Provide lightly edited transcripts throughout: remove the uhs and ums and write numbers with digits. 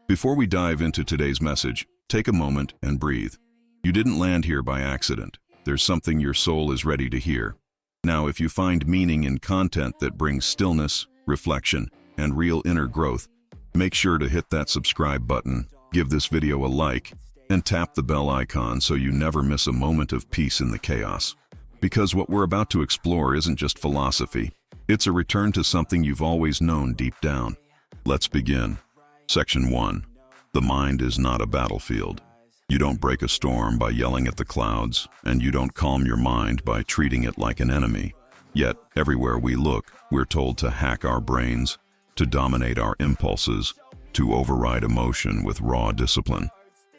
Before we dive into today's message, take a moment and breathe. You didn't land here by accident. There's something your soul is ready to hear. Now, if you find meaning in content that brings stillness, reflection, and real inner growth, make sure to hit that subscribe button, give this video a like, and tap the bell icon so you never miss a moment of peace in the chaos. Because what we're about to explore isn't just philosophy, it's a return to something you've always known deep down. Let's begin. Section 1. The mind is not a battlefield. You don't break a storm by yelling at the clouds, and you don't calm your mind by treating it like an enemy. Yet, everywhere we look, we're told to hack our brains, to dominate our impulses, to override emotion with raw discipline.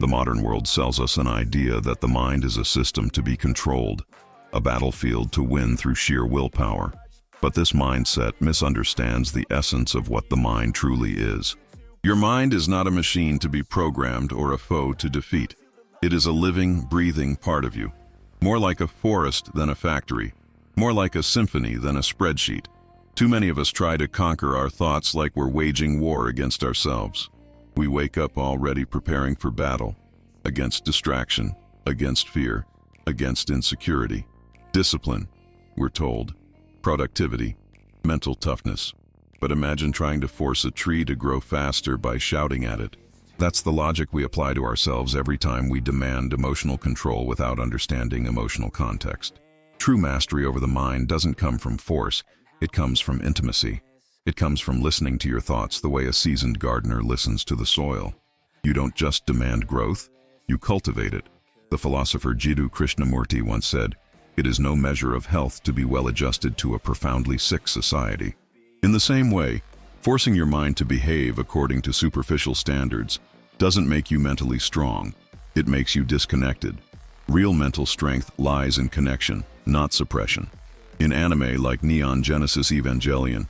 The modern world sells us an idea that the mind is a system to be controlled, a battlefield to win through sheer willpower. But this mindset misunderstands the essence of what the mind truly is. Your mind is not a machine to be programmed or a foe to defeat. It is a living, breathing part of you. More like a forest than a factory. More like a symphony than a spreadsheet. Too many of us try to conquer our thoughts like we're waging war against ourselves. We wake up already preparing for battle. Against distraction, against fear, against insecurity. Discipline, we're told. Productivity, mental toughness. But imagine trying to force a tree to grow faster by shouting at it. That's the logic we apply to ourselves every time we demand emotional control without understanding emotional context. True mastery over the mind doesn't come from force, it comes from intimacy. It comes from listening to your thoughts the way a seasoned gardener listens to the soil. You don't just demand growth, you cultivate it. The philosopher Jiddu Krishnamurti once said, "It is no measure of health to be well adjusted to a profoundly sick society." In the same way, forcing your mind to behave according to superficial standards doesn't make you mentally strong, it makes you disconnected. Real mental strength lies in connection, not suppression. In anime like Neon Genesis Evangelion,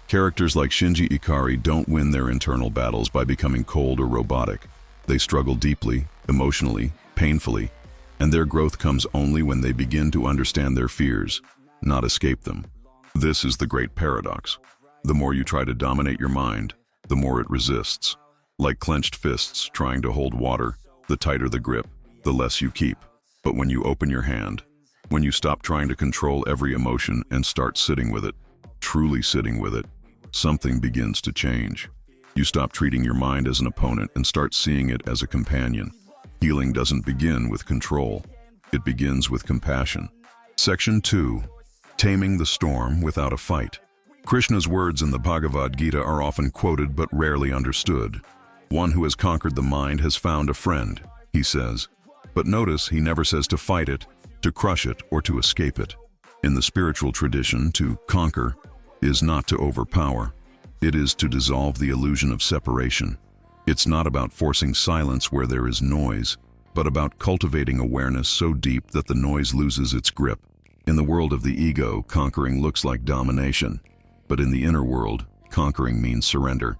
characters like Shinji Ikari don't win their internal battles by becoming cold or robotic. They struggle deeply, emotionally, painfully, and their growth comes only when they begin to understand their fears, not escape them. This is the great paradox. The more you try to dominate your mind, the more it resists. Like clenched fists trying to hold water, the tighter the grip, the less you keep. But when you open your hand, when you stop trying to control every emotion and start sitting with it, truly sitting with it, something begins to change. You stop treating your mind as an opponent and start seeing it as a companion. Healing doesn't begin with control. It begins with compassion. Section 2. Taming the storm without a fight. Krishna's words in the Bhagavad Gita are often quoted but rarely understood. One who has conquered the mind has found a friend, he says. But notice he never says to fight it, to crush it, or to escape it. In the spiritual tradition, to conquer is not to overpower. It is to dissolve the illusion of separation. It's not about forcing silence where there is noise, but about cultivating awareness so deep that the noise loses its grip. In the world of the ego, conquering looks like domination. But in the inner world, conquering means surrender,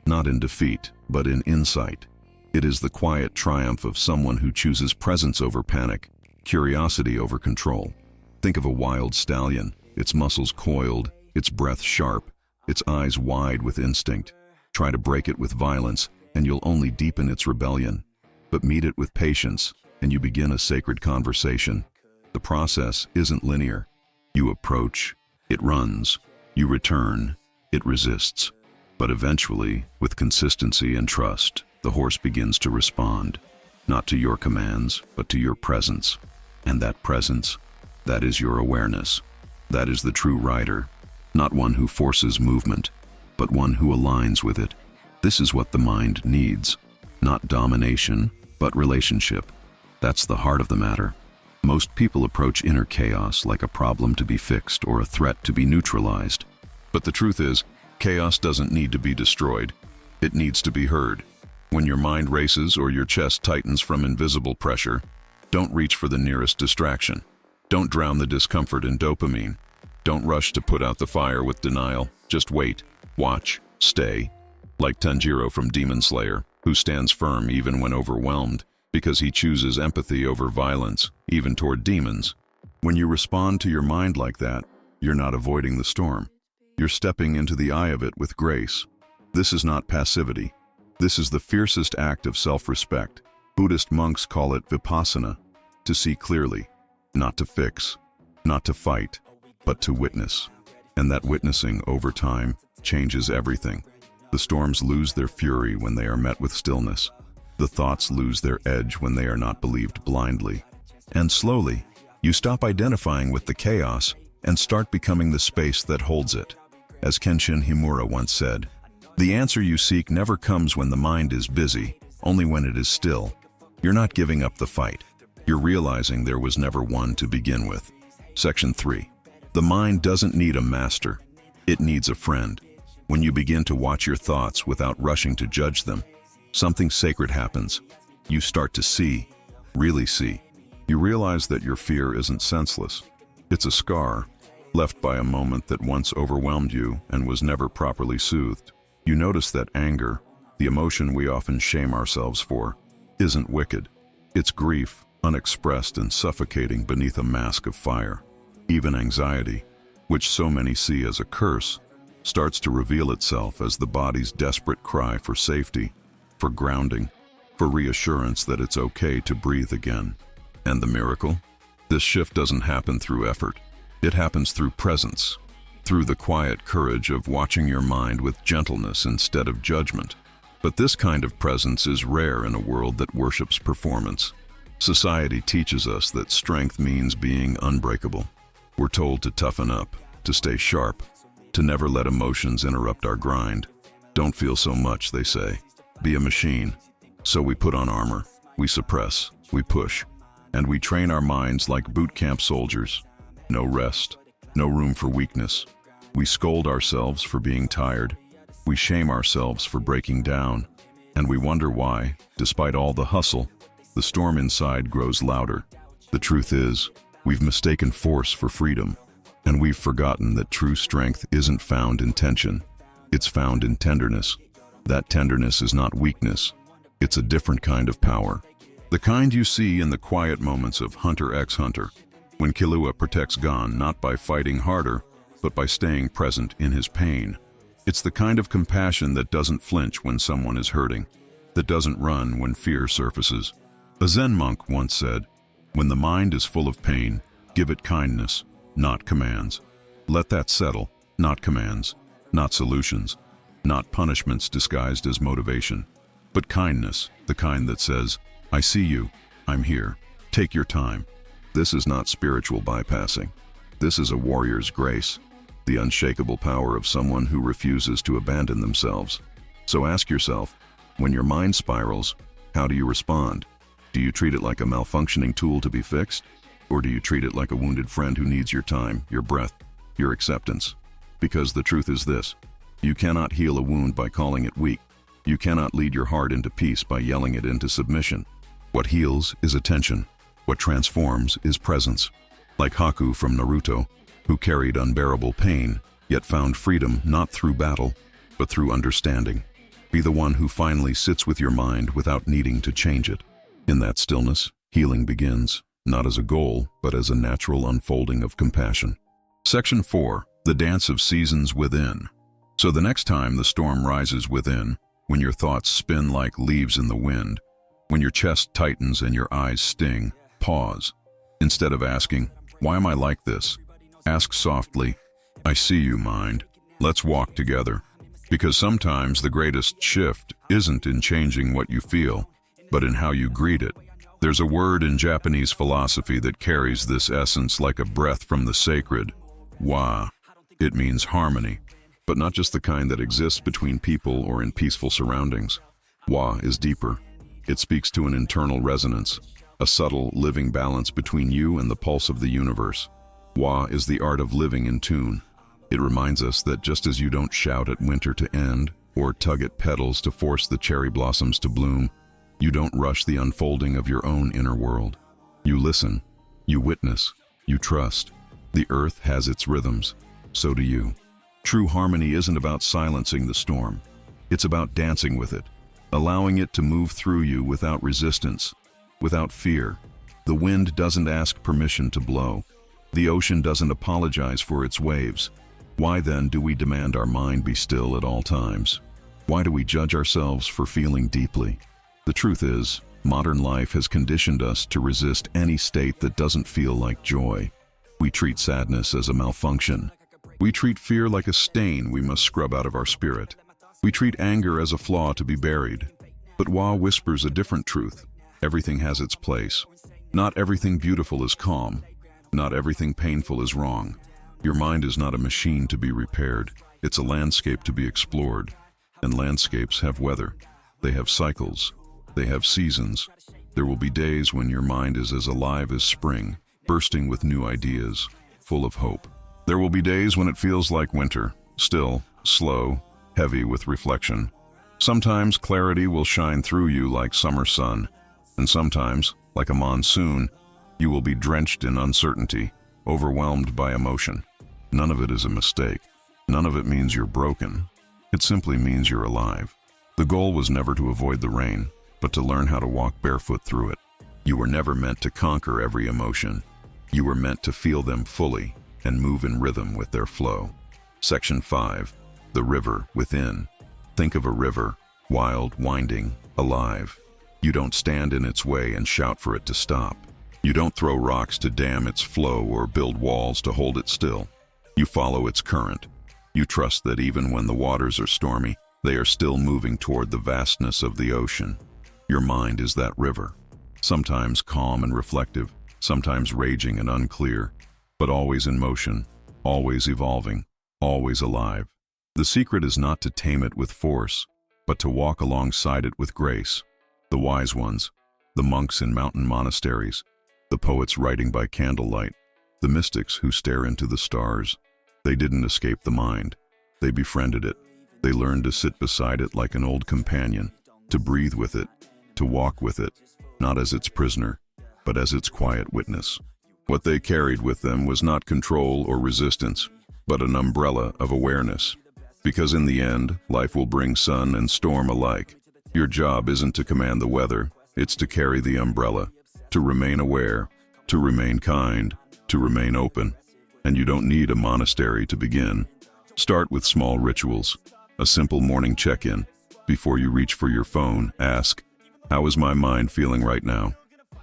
not in defeat, but in insight. It is the quiet triumph of someone who chooses presence over panic, curiosity over control. Think of a wild stallion, its muscles coiled, its breath sharp, its eyes wide with instinct. Try to break it with violence, and you'll only deepen its rebellion. But meet it with patience, and you begin a sacred conversation. The process isn't linear. You approach, it runs. You return, it resists. But eventually, with consistency and trust, the horse begins to respond, not to your commands, but to your presence. And that presence, that is your awareness. That is the true rider, not one who forces movement, but one who aligns with it. This is what the mind needs, not domination, but relationship. That's the heart of the matter. Most people approach inner chaos like a problem to be fixed or a threat to be neutralized. But the truth is, chaos doesn't need to be destroyed. It needs to be heard. When your mind races or your chest tightens from invisible pressure, don't reach for the nearest distraction. Don't drown the discomfort in dopamine. Don't rush to put out the fire with denial. Just wait, watch, stay. Like Tanjiro from Demon Slayer, who stands firm even when overwhelmed, because he chooses empathy over violence, even toward demons. When you respond to your mind like that, you're not avoiding the storm. You're stepping into the eye of it with grace. This is not passivity. This is the fiercest act of self-respect. Buddhist monks call it vipassana, to see clearly, not to fix, not to fight, but to witness. And that witnessing, over time, changes everything. The storms lose their fury when they are met with stillness. The thoughts lose their edge when they are not believed blindly. And slowly, you stop identifying with the chaos and start becoming the space that holds it. As Kenshin Himura once said, "The answer you seek never comes when the mind is busy, only when it is still." You're not giving up the fight. You're realizing there was never one to begin with. Section 3. The mind doesn't need a master. It needs a friend. When you begin to watch your thoughts without rushing to judge them, something sacred happens. You start to see, really see. You realize that your fear isn't senseless. It's a scar, left by a moment that once overwhelmed you and was never properly soothed. You notice that anger, the emotion we often shame ourselves for, isn't wicked. It's grief, unexpressed and suffocating beneath a mask of fire. Even anxiety, which so many see as a curse, starts to reveal itself as the body's desperate cry for safety, for grounding, for reassurance that it's okay to breathe again. And the miracle? This shift doesn't happen through effort. It happens through presence, through the quiet courage of watching your mind with gentleness instead of judgment. But this kind of presence is rare in a world that worships performance. Society teaches us that strength means being unbreakable. We're told to toughen up, to stay sharp, to never let emotions interrupt our grind. Don't feel so much, they say. Be a machine. So we put on armor, we suppress, we push, and we train our minds like boot camp soldiers. No rest, no room for weakness. We scold ourselves for being tired. We shame ourselves for breaking down. And we wonder why, despite all the hustle, the storm inside grows louder. The truth is, we've mistaken force for freedom. And we've forgotten that true strength isn't found in tension. It's found in tenderness. That tenderness is not weakness. It's a different kind of power. The kind you see in the quiet moments of Hunter x Hunter, when Killua protects Gon not by fighting harder, but by staying present in his pain. It's the kind of compassion that doesn't flinch when someone is hurting, that doesn't run when fear surfaces. A Zen monk once said, "When the mind is full of pain, give it kindness, not commands." Let that settle, not commands, not solutions, not punishments disguised as motivation, but kindness, the kind that says, "I see you, I'm here, take your time." This is not spiritual bypassing. This is a warrior's grace, the unshakable power of someone who refuses to abandon themselves. So ask yourself, when your mind spirals, how do you respond? Do you treat it like a malfunctioning tool to be fixed? Or do you treat it like a wounded friend who needs your time, your breath, your acceptance? Because the truth is this: you cannot heal a wound by calling it weak. You cannot lead your heart into peace by yelling it into submission. What heals is attention. What transforms is presence. Like Haku from Naruto, who carried unbearable pain, yet found freedom not through battle, but through understanding. Be the one who finally sits with your mind without needing to change it. In that stillness, healing begins, not as a goal, but as a natural unfolding of compassion. Section 4. The Dance of Seasons Within. So the next time the storm rises within, when your thoughts spin like leaves in the wind, when your chest tightens and your eyes sting, pause. Instead of asking, "Why am I like this?" ask softly, "I see you, mind. Let's walk together." Because sometimes the greatest shift isn't in changing what you feel, but in how you greet it. There's a word in Japanese philosophy that carries this essence like a breath from the sacred, wa. It means harmony, but not just the kind that exists between people or in peaceful surroundings. Wa is deeper. It speaks to an internal resonance, a subtle, living balance between you and the pulse of the universe. Wa is the art of living in tune. It reminds us that just as you don't shout at winter to end, or tug at petals to force the cherry blossoms to bloom, you don't rush the unfolding of your own inner world. You listen, you witness, you trust. The earth has its rhythms, so do you. True harmony isn't about silencing the storm. It's about dancing with it, allowing it to move through you without resistance, without fear. The wind doesn't ask permission to blow. The ocean doesn't apologize for its waves. Why then do we demand our mind be still at all times? Why do we judge ourselves for feeling deeply? The truth is, modern life has conditioned us to resist any state that doesn't feel like joy. We treat sadness as a malfunction. We treat fear like a stain we must scrub out of our spirit. We treat anger as a flaw to be buried. But Wa whispers a different truth. Everything has its place. Not everything beautiful is calm. Not everything painful is wrong. Your mind is not a machine to be repaired. It's a landscape to be explored. And landscapes have weather. They have cycles. They have seasons. There will be days when your mind is as alive as spring, bursting with new ideas, full of hope. There will be days when it feels like winter, still, slow, heavy with reflection. Sometimes clarity will shine through you like summer sun, and sometimes, like a monsoon, you will be drenched in uncertainty, overwhelmed by emotion. None of it is a mistake. None of it means you're broken. It simply means you're alive. The goal was never to avoid the rain, but to learn how to walk barefoot through it. You were never meant to conquer every emotion. You were meant to feel them fully and move in rhythm with their flow. Section 5. The river within. Think of a river, wild, winding, alive. You don't stand in its way and shout for it to stop. You don't throw rocks to dam its flow or build walls to hold it still. You follow its current. You trust that even when the waters are stormy, they are still moving toward the vastness of the ocean. Your mind is that river, sometimes calm and reflective, sometimes raging and unclear, but always in motion, always evolving, always alive. The secret is not to tame it with force, but to walk alongside it with grace. The wise ones, the monks in mountain monasteries, the poets writing by candlelight, the mystics who stare into the stars, they didn't escape the mind. They befriended it. They learned to sit beside it like an old companion, to breathe with it, to walk with it, not as its prisoner, but as its quiet witness. What they carried with them was not control or resistance, but an umbrella of awareness. Because in the end, life will bring sun and storm alike. Your job isn't to command the weather, it's to carry the umbrella, to remain aware, to remain kind, to remain open. And you don't need a monastery to begin. Start with small rituals, a simple morning check-in. Before you reach for your phone, ask, how is my mind feeling right now?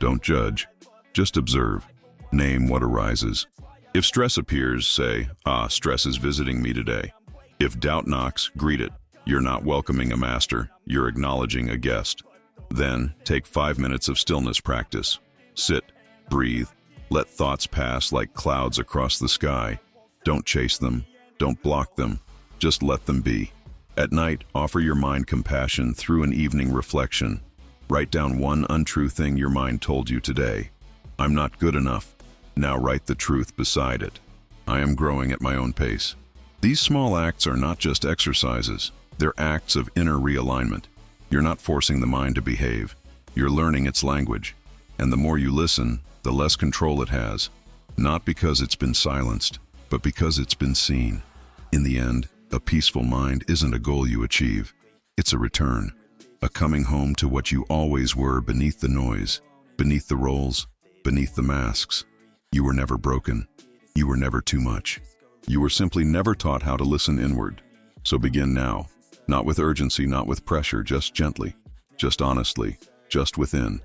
Don't judge, just observe. Name what arises. If stress appears, say, stress is visiting me today. If doubt knocks, greet it. You're not welcoming a master, you're acknowledging a guest. Then, take 5 minutes of stillness practice. Sit, breathe, let thoughts pass like clouds across the sky. Don't chase them, don't block them, just let them be. At night, offer your mind compassion through an evening reflection. Write down one untrue thing your mind told you today. I'm not good enough. Now write the truth beside it. I am growing at my own pace. These small acts are not just exercises. They're acts of inner realignment. You're not forcing the mind to behave. You're learning its language. And the more you listen, the less control it has. Not because it's been silenced, but because it's been seen. In the end, a peaceful mind isn't a goal you achieve. It's a return. A coming home to what you always were beneath the noise, beneath the roles, beneath the masks. You were never broken. You were never too much. You were simply never taught how to listen inward. So begin now. Not with urgency, not with pressure, just gently, just honestly, just within.